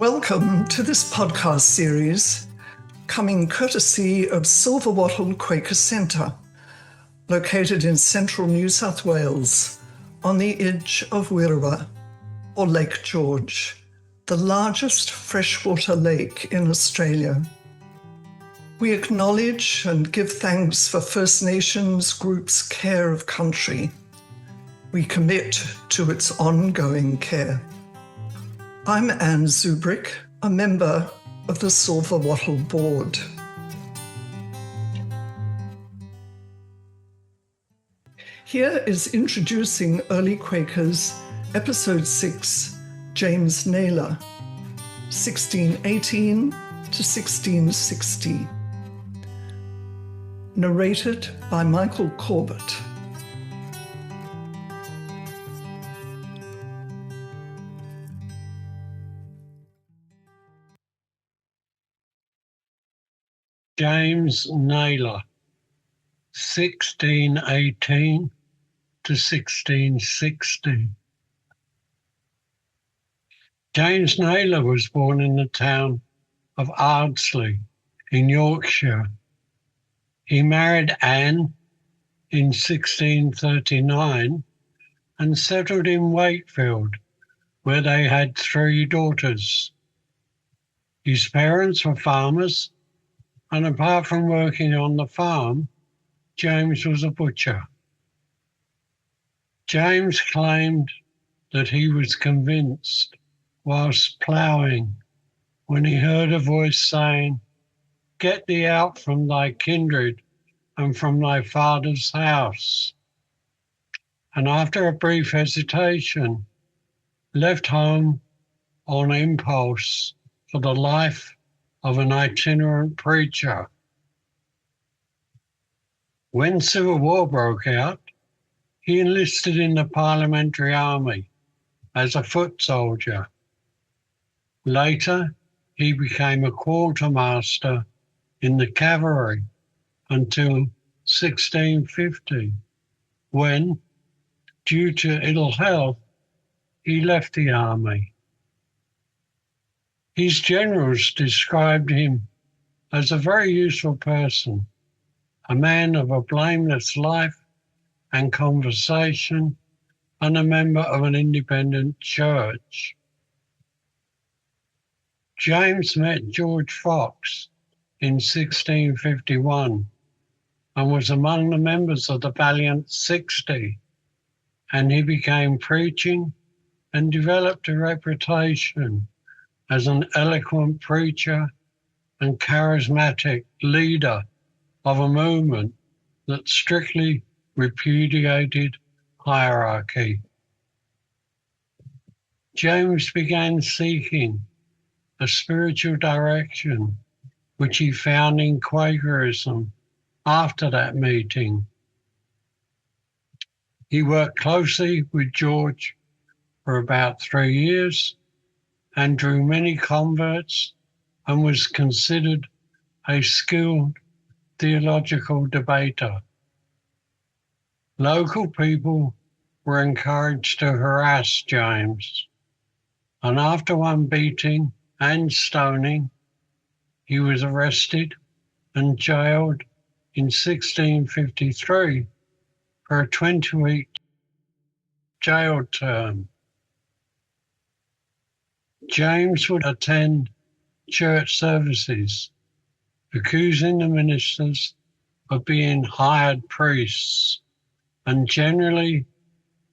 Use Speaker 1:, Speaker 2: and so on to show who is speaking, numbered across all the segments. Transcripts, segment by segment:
Speaker 1: Welcome to this podcast series, coming courtesy of Silver Wattle Quaker Centre, located in central New South Wales, on the edge of Weereewa, or Lake George, the largest freshwater lake in Australia. We acknowledge and give thanks for First Nations groups' care of country. We commit to its ongoing care. I'm Anne Zubrick, a member of the Silver Wattle Board. Here is Introducing Early Quakers, Episode 6, James Naylor, 1618 to 1660. Narrated by Michael Corbett.
Speaker 2: James Naylor, 1618 to 1660. James Naylor was born in the town of Ardsley in Yorkshire. He married Anne in 1639 and settled in Wakefield, where they had 3 daughters. His parents were farmers, and apart from working on the farm, James was a butcher. James claimed that he was convinced whilst ploughing when he heard a voice saying, "Get thee out from thy kindred and from thy father's house," and after a brief hesitation, left home on impulse for the life of an itinerant preacher. When Civil War broke out, he enlisted in the Parliamentary Army as a foot soldier. Later, he became a quartermaster in the cavalry until 1650, when, due to ill health, he left the army. His generals described him as a very useful person, a man of a blameless life and conversation, and a member of an independent church. James met George Fox in 1651 and was among the members of the Valiant 60, and he began preaching and developed a reputation as an eloquent preacher and charismatic leader of a movement that strictly repudiated hierarchy. James began seeking a spiritual direction, which he found in Quakerism after that meeting. He worked closely with George for about 3 years and drew many converts and was considered a skilled theological debater. Local people were encouraged to harass James, and after one beating and stoning, he was arrested and jailed in 1653 for a 20-week jail term. James would attend church services, accusing the ministers of being hired priests and generally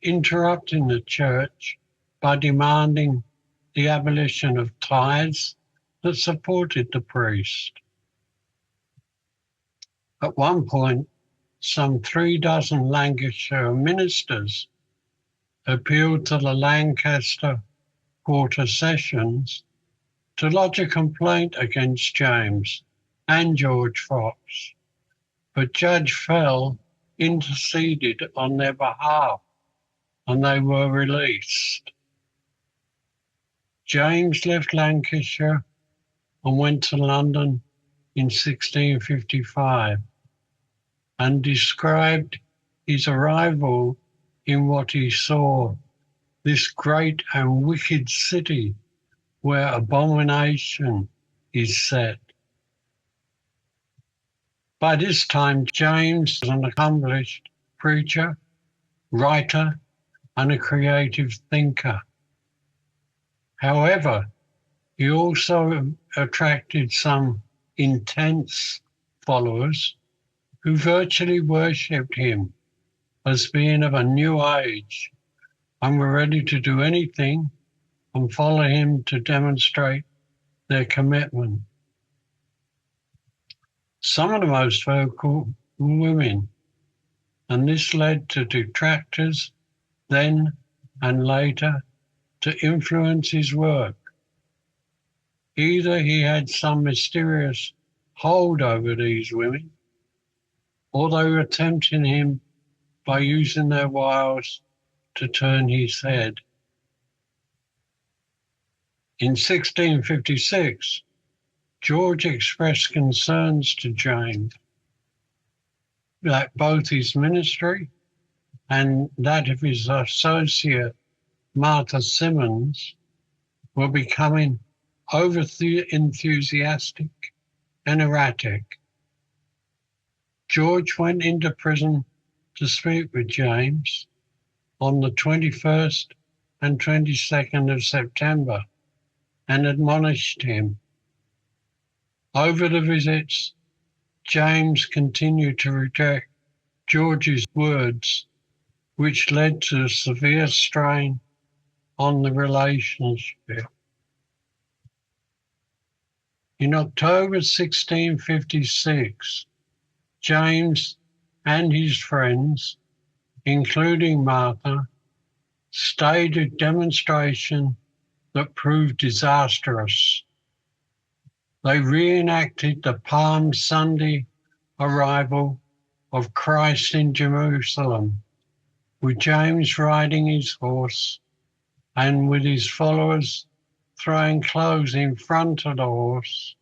Speaker 2: interrupting the church by demanding the abolition of tithes that supported the priest. At one point, some 36 Lancashire ministers appealed to the Lancaster Quarter Sessions to lodge a complaint against James and George Fox, but Judge Fell interceded on their behalf and they were released. James left Lancashire and went to London in 1655 and described his arrival in what he saw, this great and wicked city where abomination is set. By this time, James was an accomplished preacher, writer, and a creative thinker. However, he also attracted some intense followers who virtually worshipped him as being of a new age and were ready to do anything and follow him to demonstrate their commitment. Some of the most vocal were women, and this led to detractors then and later to influence his work. Either he had some mysterious hold over these women, or they were tempting him by using their wiles to turn his head. In 1656, George expressed concerns to James that both his ministry and that of his associate Martha Simmons were becoming over-enthusiastic and erratic. George went into prison to speak with James on the 21st and 22nd of September and admonished him. Over the visits, James continued to reject George's words, which led to a severe strain on the relationship. In October 1656, James and his friends, including Martha, staged a demonstration that proved disastrous. They reenacted the Palm Sunday arrival of Christ in Jerusalem, with James riding his horse and with his followers throwing clothes in front of the horse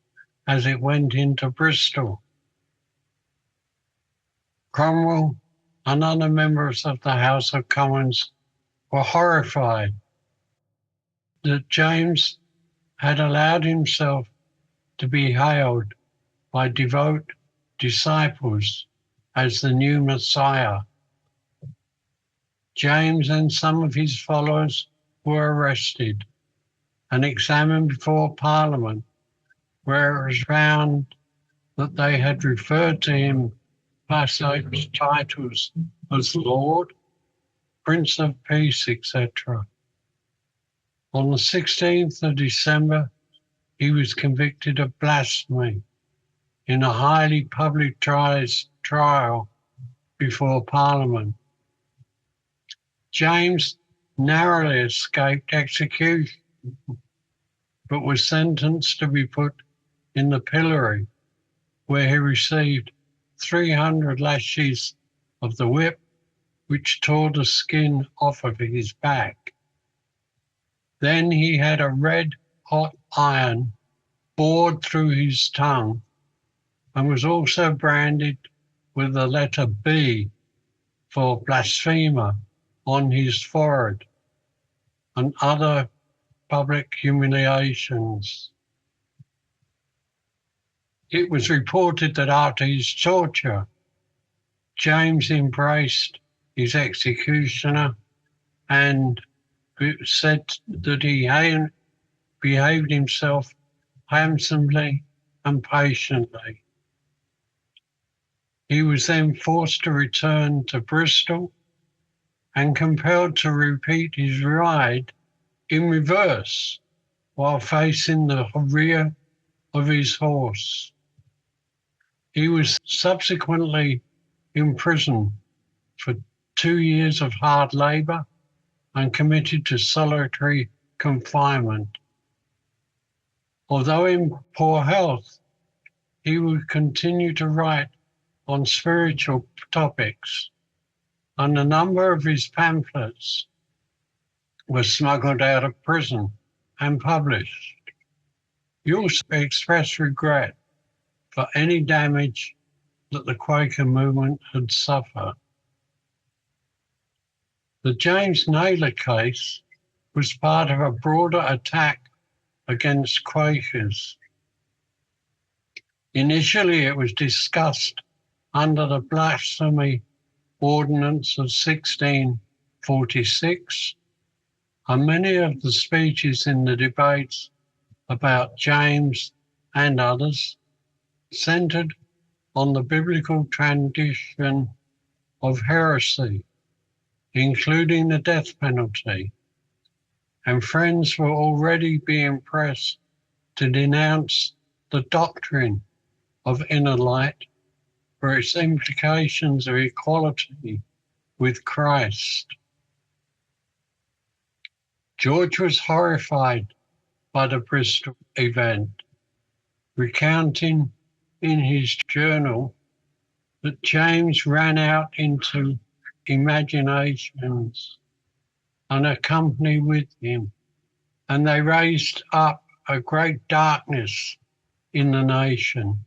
Speaker 2: as it went into Bristol. Cromwell and other members of the House of Commons were horrified that James had allowed himself to be hailed by devout disciples as the new Messiah. James and some of his followers were arrested and examined before Parliament, where it was found that they had referred to him by such titles as Lord, Prince of Peace, etc. On the 16th of December, he was convicted of blasphemy in a highly publicised trial before Parliament. James narrowly escaped execution, but was sentenced to be put in the pillory, where he received 300 lashes of the whip, which tore the skin off of his back. Then he had a red-hot iron bored through his tongue and was also branded with the letter B for blasphemer on his forehead and other public humiliations. It was reported that after his torture, James embraced his executioner and said that he behaved himself handsomely and patiently. He was then forced to return to Bristol and compelled to repeat his ride in reverse while facing the rear of his horse. He was subsequently imprisoned for 2 years of hard labour and committed to solitary confinement. Although in poor health, he would continue to write on spiritual topics, and a number of his pamphlets were smuggled out of prison and published. He also expressed regret for any damage that the Quaker movement had suffered. The James Naylor case was part of a broader attack against Quakers. Initially, it was discussed under the Blasphemy Ordinance of 1646, and many of the speeches in the debates about James and others centred on the biblical tradition of heresy, including the death penalty, and friends were already being pressed to denounce the doctrine of inner light for its implications of equality with Christ. George was horrified by the Bristol event, recounting in his journal that James ran out into imaginations unaccompanied with him, and they raised up a great darkness in the nation.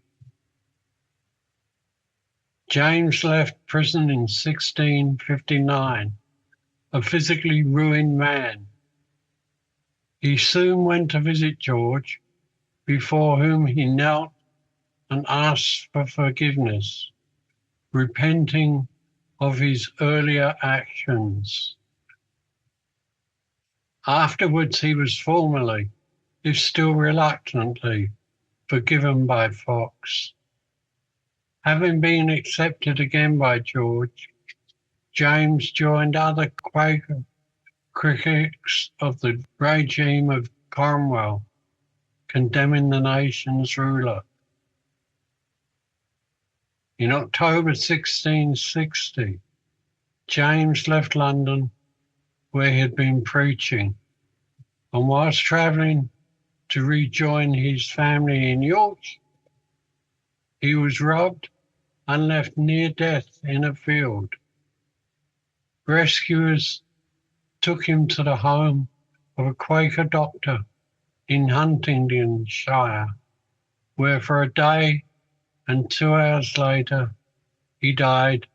Speaker 2: James left prison in 1659, a physically ruined man. He soon went to visit George, before whom he knelt and asked for forgiveness, repenting of his earlier actions. Afterwards, he was formally, if still reluctantly, forgiven by Fox. Having been accepted again by George, James joined other Quaker critics of the regime of Cromwell, condemning the nation's ruler. In October 1660, James left London, where he had been preaching, and whilst travelling to rejoin his family in Yorkshire, he was robbed and left near death in a field. Rescuers took him to the home of a Quaker doctor in Huntingdonshire, where for a day and 2 hours later he died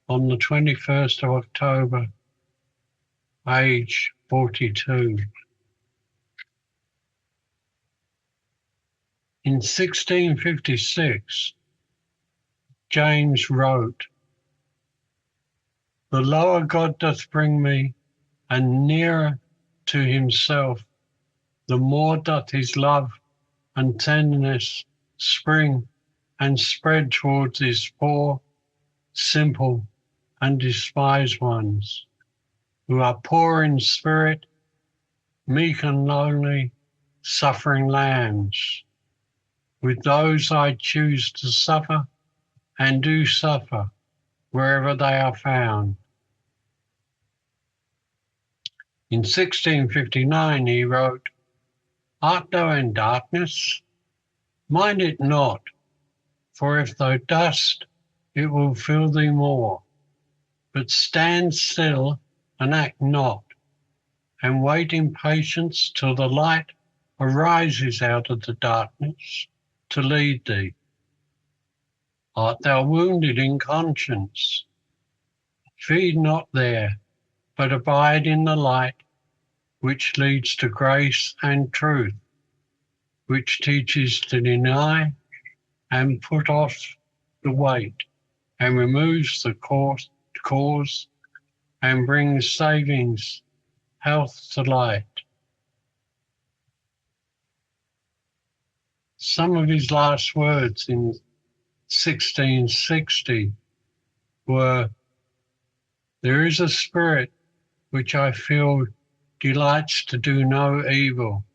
Speaker 2: on the 21st of October, age 42. In 1656, James wrote, "The lower God doth bring me, and nearer to himself, the more doth his love and tenderness spring and spread towards his poor, simple, and despised ones, who are poor in spirit, meek and lonely, suffering lambs. With those I choose to suffer, and do suffer wherever they are found." In 1659 he wrote, "Art thou in darkness? Mind it not, for if thou dost, it will fill thee more. But stand still and act not, and wait in patience till the light arises out of the darkness to lead thee. Art thou wounded in conscience? Feed not there, but abide in the light, which leads to grace and truth, which teaches to deny and put off the weight, and removes the cause, and brings savings, health to light." Some of his last words in 1660 were, "There is a spirit which I feel delights to do no evil,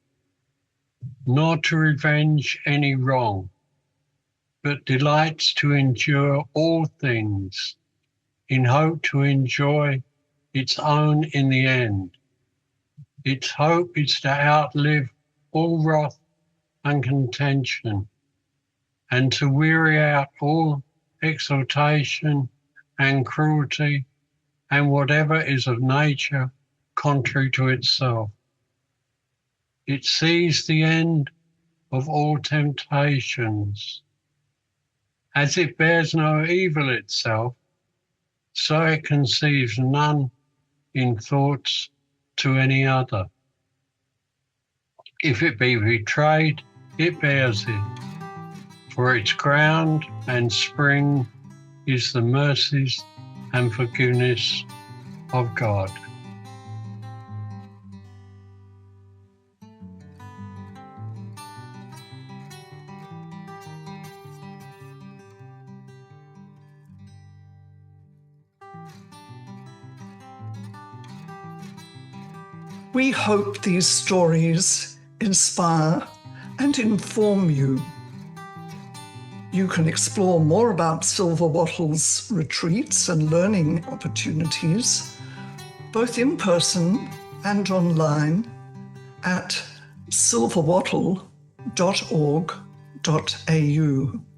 Speaker 2: nor to revenge any wrong, but delights to endure all things, in hope to enjoy its own in the end. Its hope is to outlive all wrath and contention, and to weary out all exaltation and cruelty, and whatever is of nature contrary to itself. It sees the end of all temptations. As it bears no evil itself, so it conceives none in thoughts to any other." If it be betrayed, it bears it. For its ground and spring is the mercies and forgiveness of God.
Speaker 1: We hope these stories inspire and inform you. You can explore more about Silver Wattle's retreats and learning opportunities, both in person and online, at silverwattle.org.au.